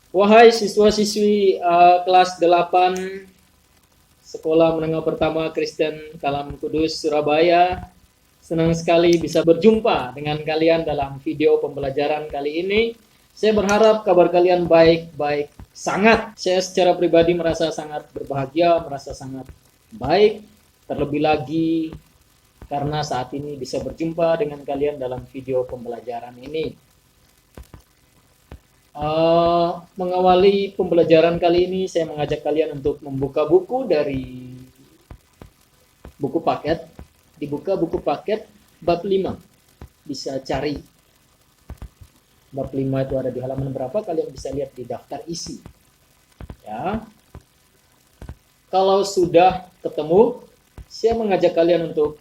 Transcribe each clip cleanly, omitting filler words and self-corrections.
Wahai siswa-siswi kelas 8 Sekolah Menengah Pertama Kristen Kalam Kudus Surabaya, senang sekali bisa berjumpa dengan kalian dalam video pembelajaran kali ini. Saya berharap kabar kalian baik-baik sangat. Saya secara pribadi merasa sangat berbahagia, merasa sangat baik, terlebih lagi karena saat ini bisa berjumpa dengan kalian dalam video pembelajaran ini. Mengawali pembelajaran kali ini, saya mengajak kalian untuk membuka buku dari buku paket. Dibuka buku paket bab 5. Bisa cari bab 5 itu ada di halaman berapa, kalian bisa lihat di daftar isi. Ya. Kalau sudah ketemu, saya mengajak kalian untuk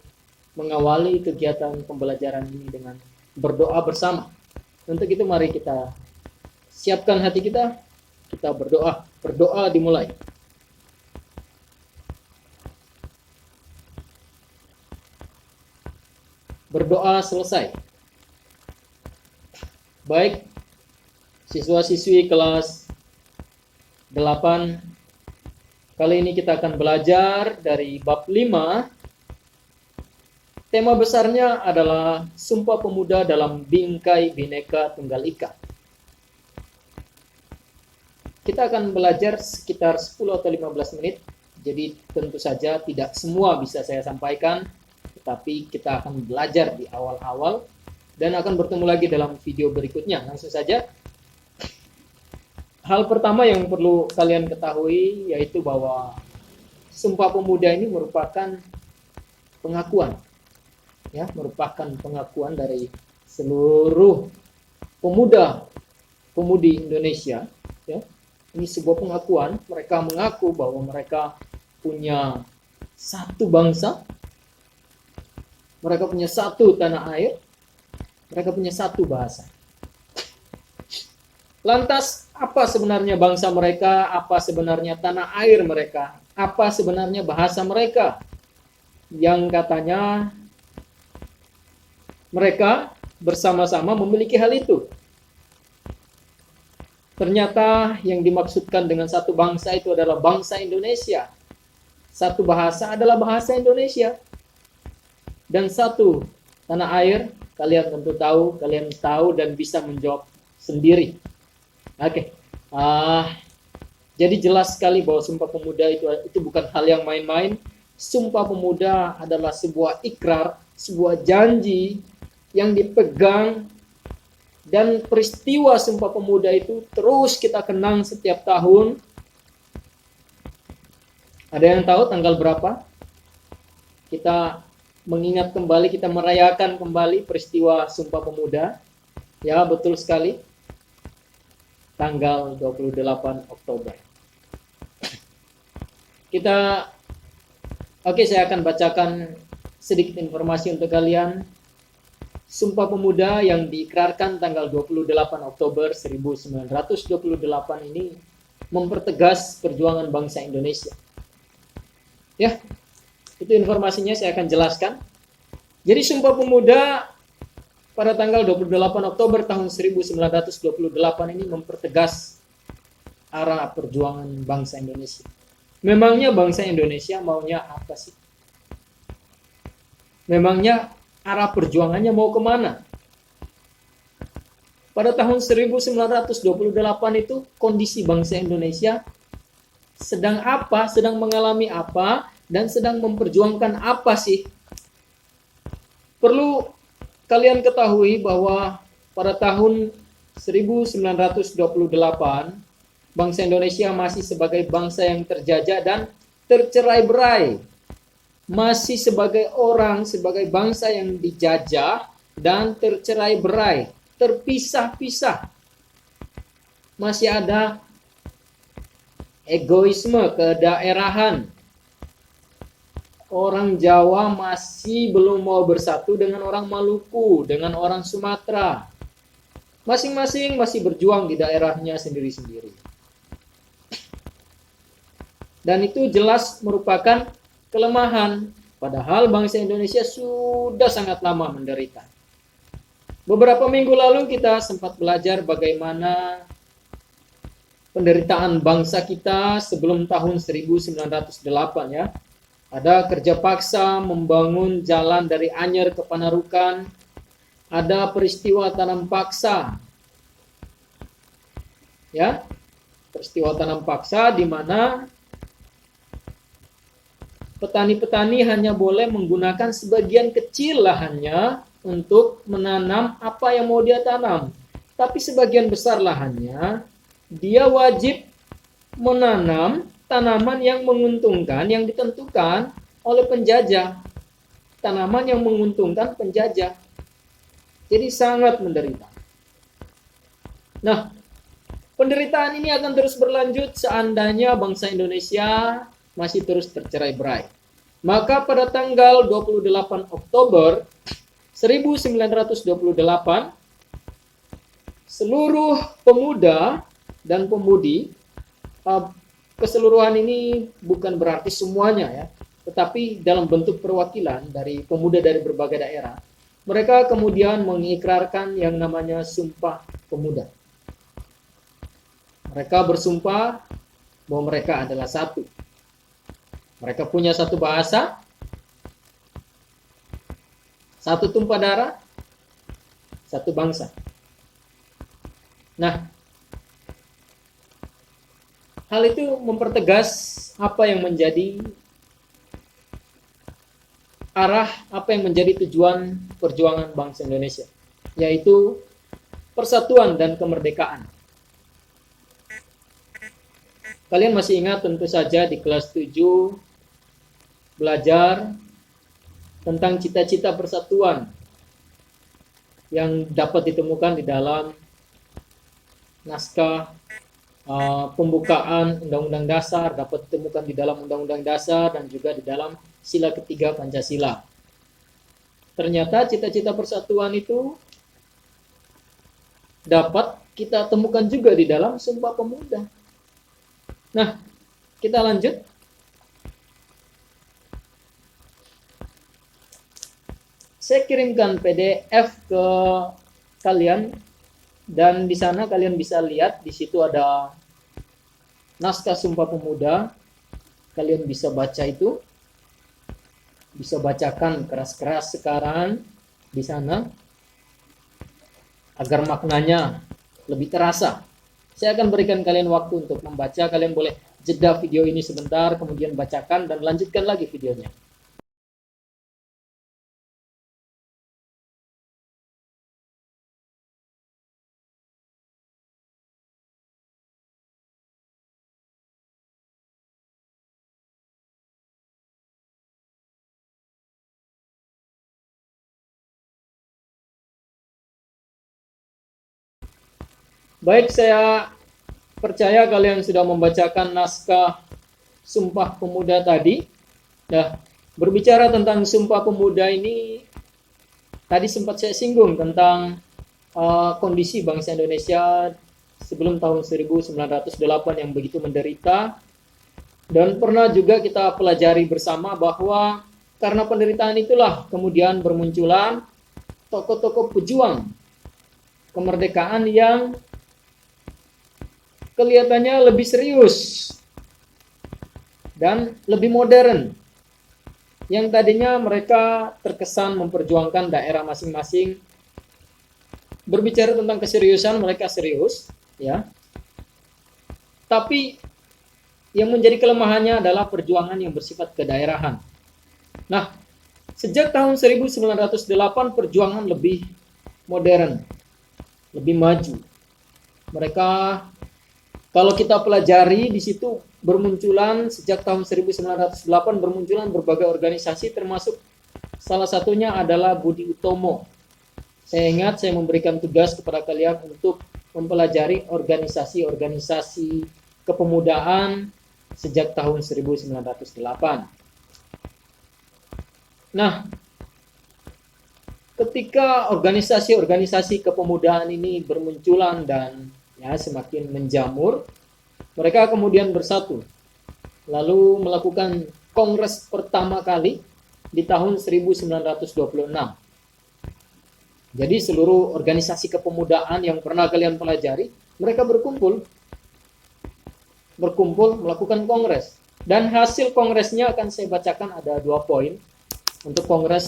mengawali kegiatan pembelajaran ini dengan berdoa bersama. Untuk itu mari kita siapkan hati kita berdoa. Berdoa dimulai. Berdoa selesai. Baik, siswa-siswi kelas 8, kali ini kita akan belajar dari bab 5. Tema besarnya adalah Sumpah Pemuda dalam Bingkai Bhinneka Tunggal Ika. Kita akan belajar sekitar 10 atau 15 menit, jadi tentu saja tidak semua bisa saya sampaikan, tetapi kita akan belajar di awal-awal dan akan bertemu lagi dalam video berikutnya. Langsung saja. Hal pertama yang perlu kalian ketahui yaitu bahwa Sumpah Pemuda ini merupakan pengakuan, ya, merupakan pengakuan dari seluruh pemuda-pemudi Indonesia, ya. Ini sebuah pengakuan, mereka mengaku bahwa mereka punya satu bangsa, mereka punya satu tanah air, mereka punya satu bahasa. Lantas, apa sebenarnya bangsa mereka? Apa sebenarnya tanah air mereka? Apa sebenarnya bahasa mereka? Yang katanya mereka bersama-sama memiliki hal itu. Ternyata yang dimaksudkan dengan satu bangsa itu adalah bangsa Indonesia. Satu bahasa adalah bahasa Indonesia. Dan satu tanah air, kalian tentu tahu, kalian tahu dan bisa menjawab sendiri. Oke. Jadi jelas sekali bahwa Sumpah Pemuda itu bukan hal yang main-main. Sumpah Pemuda adalah sebuah ikrar, sebuah janji yang dipegang. Dan peristiwa Sumpah Pemuda itu terus kita kenang setiap tahun. Ada yang tahu tanggal berapa? Kita mengingat kembali, kita merayakan kembali peristiwa Sumpah Pemuda. Ya, betul sekali. Tanggal 28 Oktober. Saya akan bacakan sedikit informasi untuk kalian. Sumpah Pemuda yang diikrarkan tanggal 28 Oktober 1928 ini mempertegas perjuangan bangsa Indonesia. Ya, itu informasinya saya akan jelaskan. Jadi Sumpah Pemuda pada tanggal 28 Oktober tahun 1928 ini mempertegas arah perjuangan bangsa Indonesia. Memangnya bangsa Indonesia maunya apa sih? Memangnya arah perjuangannya mau kemana? Pada tahun 1928 itu kondisi bangsa Indonesia sedang apa, sedang mengalami apa, dan sedang memperjuangkan apa sih? Perlu kalian ketahui bahwa pada tahun 1928 bangsa Indonesia masih sebagai bangsa yang terjajah dan tercerai-berai. Masih sebagai bangsa yang dijajah dan tercerai-berai, terpisah-pisah. Masih ada egoisme, kedaerahan. Orang Jawa masih belum mau bersatu dengan orang Maluku, dengan orang Sumatera. Masing-masing masih berjuang di daerahnya sendiri-sendiri. Dan itu jelas merupakan kelemahan, padahal bangsa Indonesia sudah sangat lama menderita. Beberapa minggu lalu kita sempat belajar bagaimana penderitaan bangsa kita sebelum tahun 1908 ya. Ada kerja paksa membangun jalan dari Anyer ke Panarukan. Ada peristiwa tanam paksa. Ya. Peristiwa tanam paksa di mana petani-petani hanya boleh menggunakan sebagian kecil lahannya untuk menanam apa yang mau dia tanam. Tapi sebagian besar lahannya dia wajib menanam tanaman yang menguntungkan, yang ditentukan oleh penjajah. Tanaman yang menguntungkan penjajah. Jadi sangat menderita. Nah, penderitaan ini akan terus berlanjut seandainya bangsa Indonesia masih terus tercerai-berai. Maka pada tanggal 28 Oktober 1928, seluruh pemuda dan pemudi, keseluruhan ini bukan berarti semuanya ya, tetapi dalam bentuk perwakilan dari pemuda dari berbagai daerah, mereka kemudian mengikrarkan yang namanya Sumpah Pemuda. Mereka bersumpah bahwa mereka adalah satu. Mereka punya satu bahasa, satu tumpah darah, satu bangsa. Nah, hal itu mempertegas apa yang menjadi arah, apa yang menjadi tujuan perjuangan bangsa Indonesia, yaitu persatuan dan kemerdekaan. Kalian masih ingat tentu saja di kelas 7 belajar tentang cita-cita persatuan yang dapat ditemukan di dalam naskah pembukaan Undang-Undang Dasar, dapat ditemukan di dalam Undang-Undang Dasar dan juga di dalam sila ketiga Pancasila. Ternyata cita-cita persatuan itu dapat kita temukan juga di dalam Sumpah Pemuda. Nah, kita lanjut. Saya kirimkan PDF ke kalian dan di sana kalian bisa lihat di situ ada naskah Sumpah Pemuda. Kalian bisa baca itu. Bisa bacakan keras-keras sekarang di sana agar maknanya lebih terasa. Saya akan berikan kalian waktu untuk membaca. Kalian boleh jeda video ini sebentar, kemudian bacakan dan lanjutkan lagi videonya. Baik, saya percaya kalian sudah membacakan naskah Sumpah Pemuda tadi. Nah, berbicara tentang Sumpah Pemuda ini, tadi sempat saya singgung tentang kondisi bangsa Indonesia sebelum tahun 1908 yang begitu menderita. Dan pernah juga kita pelajari bersama bahwa karena penderitaan itulah kemudian bermunculan tokoh-tokoh pejuang kemerdekaan yang kelihatannya lebih serius dan lebih modern. Yang tadinya mereka terkesan memperjuangkan daerah masing-masing. Berbicara tentang keseriusan, mereka serius, ya. Tapi yang menjadi kelemahannya adalah perjuangan yang bersifat kedaerahan. Nah, sejak tahun 1908 perjuangan lebih modern, lebih maju. Mereka, kalau kita pelajari di situ bermunculan sejak tahun 1908 bermunculan berbagai organisasi, termasuk salah satunya adalah Budi Utomo. Saya ingat saya memberikan tugas kepada kalian untuk mempelajari organisasi-organisasi kepemudaan sejak tahun 1908. Nah, ketika organisasi-organisasi kepemudaan ini bermunculan dan ya semakin menjamur, mereka kemudian bersatu, lalu melakukan kongres pertama kali di tahun 1926. Jadi seluruh organisasi kepemudaan yang pernah kalian pelajari, mereka berkumpul berkumpul melakukan kongres. Dan hasil kongresnya akan saya bacakan, ada 2 poin. Untuk kongres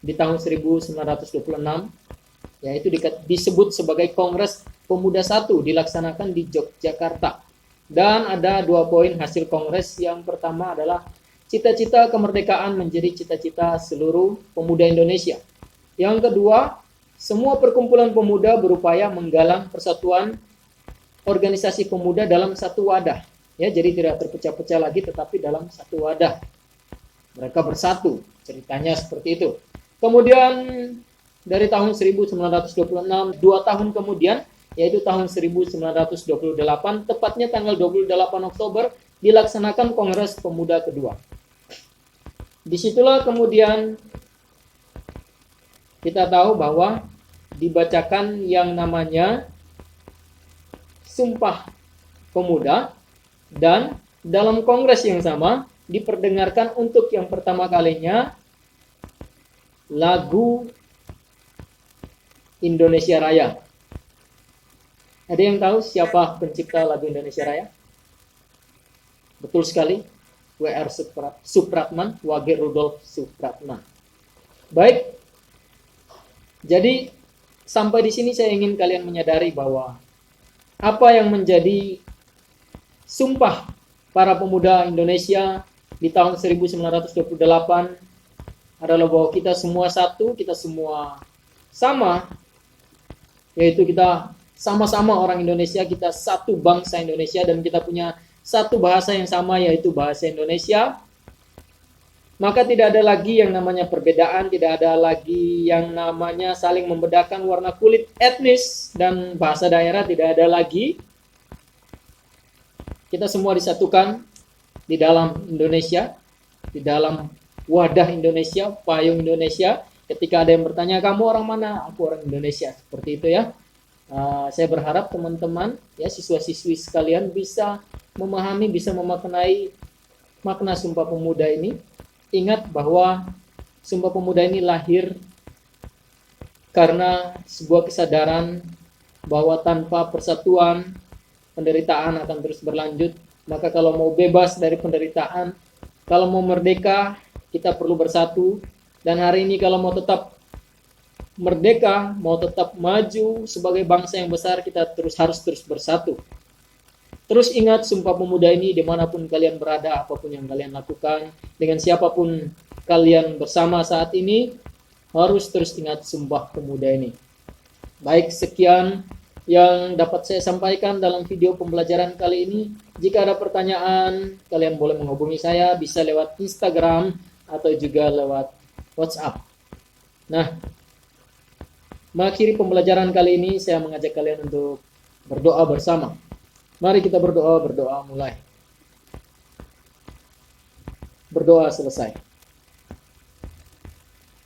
di tahun 1926, yaitu disebut sebagai Kongres Pemuda 1, dilaksanakan di Yogyakarta. Dan ada 2 poin hasil kongres. Yang pertama adalah cita-cita kemerdekaan menjadi cita-cita seluruh pemuda Indonesia. Yang kedua, semua perkumpulan pemuda berupaya menggalang persatuan organisasi pemuda dalam satu wadah. Ya, jadi tidak terpecah-pecah lagi, tetapi dalam satu wadah. Mereka bersatu, ceritanya seperti itu. Kemudian dari tahun 1926, 2 tahun kemudian, yaitu tahun 1928, tepatnya tanggal 28 Oktober, dilaksanakan Kongres Pemuda kedua. Disitulah kemudian kita tahu bahwa dibacakan yang namanya Sumpah Pemuda, dan dalam kongres yang sama diperdengarkan untuk yang pertama kalinya lagu Indonesia Raya. Ada yang tahu siapa pencipta lagu Indonesia Raya? Betul sekali, W.R. Supratman, Wage Rudolf Supratman. Baik, jadi sampai di sini saya ingin kalian menyadari bahwa apa yang menjadi sumpah para pemuda Indonesia di tahun 1928 adalah bahwa kita semua satu, kita semua sama, yaitu kita sama-sama orang Indonesia, kita satu bangsa Indonesia, dan kita punya satu bahasa yang sama, yaitu bahasa Indonesia. Maka tidak ada lagi yang namanya perbedaan, tidak ada lagi yang namanya saling membedakan warna kulit, etnis, dan bahasa daerah, tidak ada lagi. Kita semua disatukan di dalam Indonesia, di dalam wadah Indonesia, payung Indonesia. Ketika ada yang bertanya, kamu orang mana? Aku orang Indonesia. Seperti itu ya. Saya berharap teman-teman, ya, siswa-siswi sekalian bisa memahami, bisa memaknai makna Sumpah Pemuda ini. Ingat bahwa Sumpah Pemuda ini lahir karena sebuah kesadaran bahwa tanpa persatuan, penderitaan akan terus berlanjut. Maka kalau mau bebas dari penderitaan, kalau mau merdeka, kita perlu bersatu. Dan hari ini kalau mau tetap merdeka, mau tetap maju sebagai bangsa yang besar, kita harus terus bersatu. Terus ingat Sumpah Pemuda ini dimanapun kalian berada, apapun yang kalian lakukan, dengan siapapun kalian bersama saat ini, harus terus ingat Sumpah Pemuda ini. Baik, sekian yang dapat saya sampaikan dalam video pembelajaran kali ini. Jika ada pertanyaan, kalian boleh menghubungi saya, bisa lewat Instagram atau juga lewat WhatsApp. Nah, mengakhiri pembelajaran kali ini, saya mengajak kalian untuk berdoa bersama. Mari kita berdoa mulai. Berdoa selesai.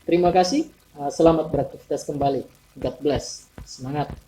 Terima kasih, selamat beraktivitas kembali. God bless. Semangat.